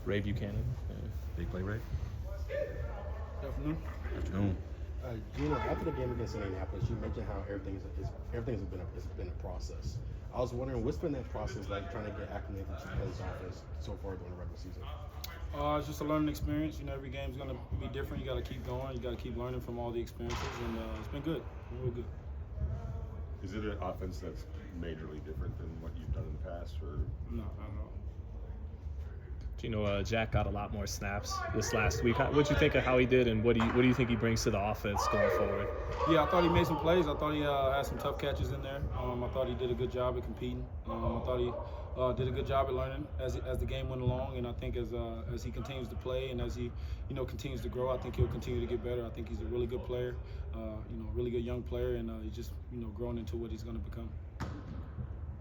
Ray Buchanan. Big play, Ray. Afternoon. Afternoon. Geno, after the game against Indianapolis, you mentioned how everything's been a process. I was wondering what's been that process like, trying to get acclimated to this offense so far during the regular season. It's just a learning experience. Every game's going to be different. You got to keep going. You got to keep learning from all the experiences, and it's been good. Real good. Is it an offense that's majorly different than what you've done in the past, or No, not at all. Jack got a lot more snaps this last week. What'd you think of how he did, and what do you think he brings to the offense going forward? Yeah, I thought he made some plays. I thought he had some tough catches in there. I thought he did a good job at competing. I thought he did a good job at learning as the game went along. And I think as he continues to play and as he continues to grow, I think he'll continue to get better. I think he's a really good player, really good young player, and he's just growing into what he's going to become.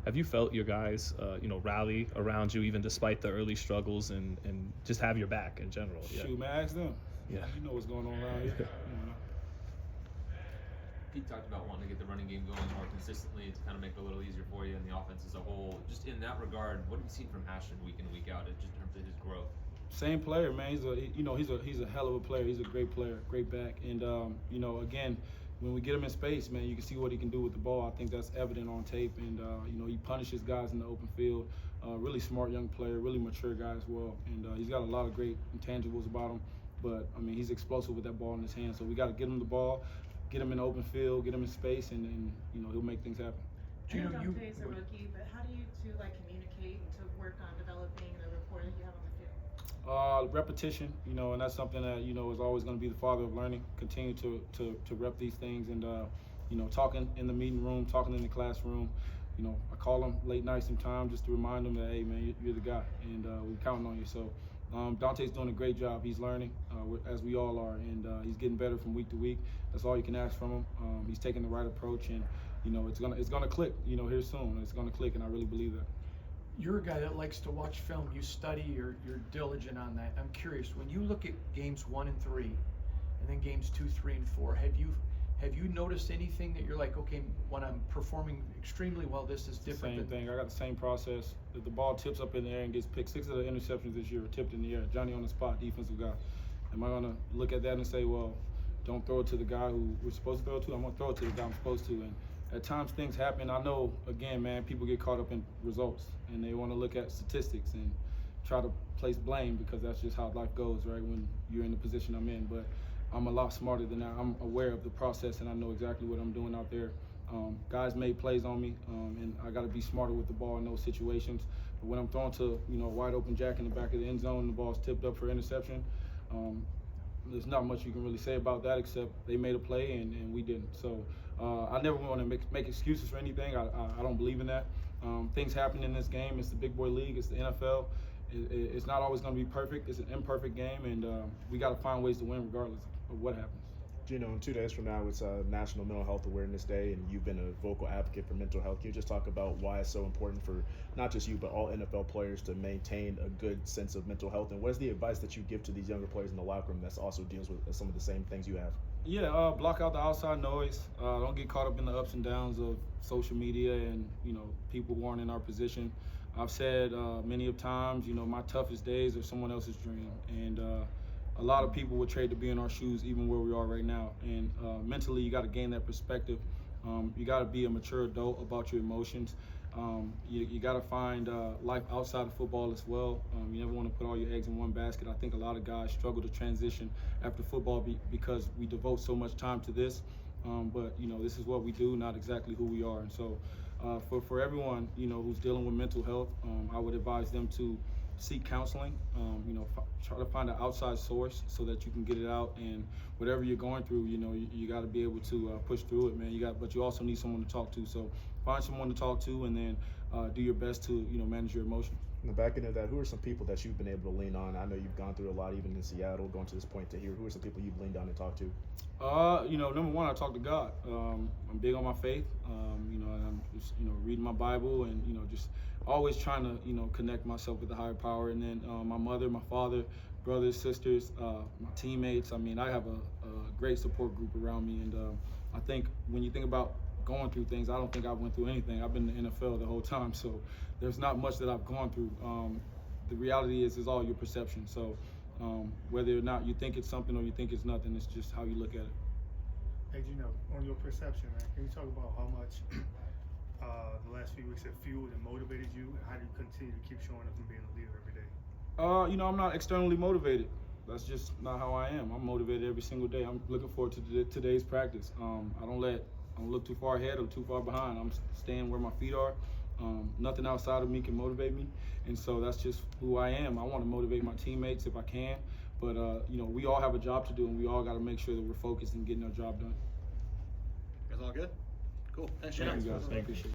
Have you felt your guys, rally around you even despite the early struggles and just have your back in general? Yeah. Shoot, man, ask them. Yeah. You know what's going on around here. Pete talked about wanting to get the running game going more consistently to kind of make it a little easier for you and the offense as a whole. Just in that regard, what have you seen from Ashton week in and week out, just in terms of his growth? Same player, man. He's a hell of a player. He's a great player, great back, and again, when we get him in space, man, you can see what he can do with the ball. I think that's evident on tape, and he punishes guys in the open field. Really smart young player, really mature guy as well, and he's got a lot of great intangibles about him. But I mean, he's explosive with that ball in his hand. So we got to get him the ball, get him in the open field, get him in space, and he'll make things happen. Geno, Dante's a rookie, but how do you two communicate to work on developing the rapport that you have on the field? Repetition, and that's something that is always going to be the father of learning. Continue to rep these things, and talking in the meeting room, talking in the classroom. I call him late night sometimes just to remind him that, hey man, you're the guy, and we're counting on you. So Dante's doing a great job. He's learning, as we all are, and he's getting better from week to week. That's all you can ask from him. He's taking the right approach, and it's gonna click. Here soon, it's gonna click, and I really believe that. You're a guy that likes to watch film. You study. You're diligent on that. I'm curious, when you look at games 1 and 3, and then games 2, 3, and 4, have you noticed anything that you're like, okay, when I'm performing extremely well, this is different? Same thing. I got the same process. If the ball tips up in the air and gets picked, 6 of the interceptions this year were tipped in the air. Johnny on the spot, defensive guy. Am I gonna look at that and say, well, don't throw it to the guy who we're supposed to throw it to? I'm gonna throw it to the guy I'm supposed to. And at times things happen. I know, again, man, people get caught up in results and they want to look at statistics and try to place blame because that's just how life goes, right, when you're in the position I'm in. But I'm a lot smarter than that. I'm aware of the process and I know exactly what I'm doing out there. Guys made plays on me, and I got to be smarter with the ball in those situations. But when I'm throwing to a wide open Jack in the back of the end zone and the ball's tipped up for interception, there's not much you can really say about that except they made a play and we didn't. So I never want to make excuses for anything. I don't believe in that. Things happen in this game. It's the big boy league. It's the NFL. It's not always going to be perfect. It's an imperfect game, and we got to find ways to win regardless of what happens. Geno, in 2 days from now, it's National Mental Health Awareness Day, and you've been a vocal advocate for mental health. Can you just talk about why it's so important for not just you, but all NFL players to maintain a good sense of mental health? And what is the advice that you give to these younger players in the locker room that also deals with some of the same things you have? Yeah, block out the outside noise. Don't get caught up in the ups and downs of social media and, people warning our position. I've said many of times, my toughest days are someone else's dream. And a lot of people would trade to be in our shoes, even where we are right now. And mentally, you got to gain that perspective. You got to be a mature adult about your emotions. You got to find life outside of football as well. You never want to put all your eggs in one basket. I think a lot of guys struggle to transition after football because we devote so much time to this. But this is what we do, not exactly who we are. And so for everyone, who's dealing with mental health, I would advise them to seek counseling, try to find an outside source so that you can get it out, and whatever you're going through, you got to be able to push through it, man. But you also need someone to talk to. So find someone to talk to, and then do your best to, manage your emotions. In the back end of that, who are some people that you've been able to lean on? I know you've gone through a lot, even in Seattle, going to this point to here. Who are some people you've leaned on and talked to? Number one, I talk to God. I'm big on my faith. And I'm just, reading my Bible and, just always trying to, connect myself with the higher power. And then my mother, my father, brothers, sisters, my teammates. I mean, I have a great support group around me. And I think when you think about going through things, I don't think I went through anything. I've been in the NFL the whole time, so there's not much that I've gone through. the reality is all your perception. So whether or not you think it's something or you think it's nothing, it's just how you look at it. Hey, Geno, on your perception, man, can you talk about how much the last few weeks have fueled and motivated you, and how do you continue to keep showing up and being a leader every day? I'm not externally motivated. That's just not how I am. I'm motivated every single day. I'm looking forward to today's practice. I don't look too far ahead or too far behind. I'm staying where my feet are. Nothing outside of me can motivate me, and so that's just who I am. I want to motivate my teammates if I can, but we all have a job to do, and we all got to make sure that we're focused and getting our job done. That's all good. Cool. Thanks, Geno. Thank you guys. I appreciate it.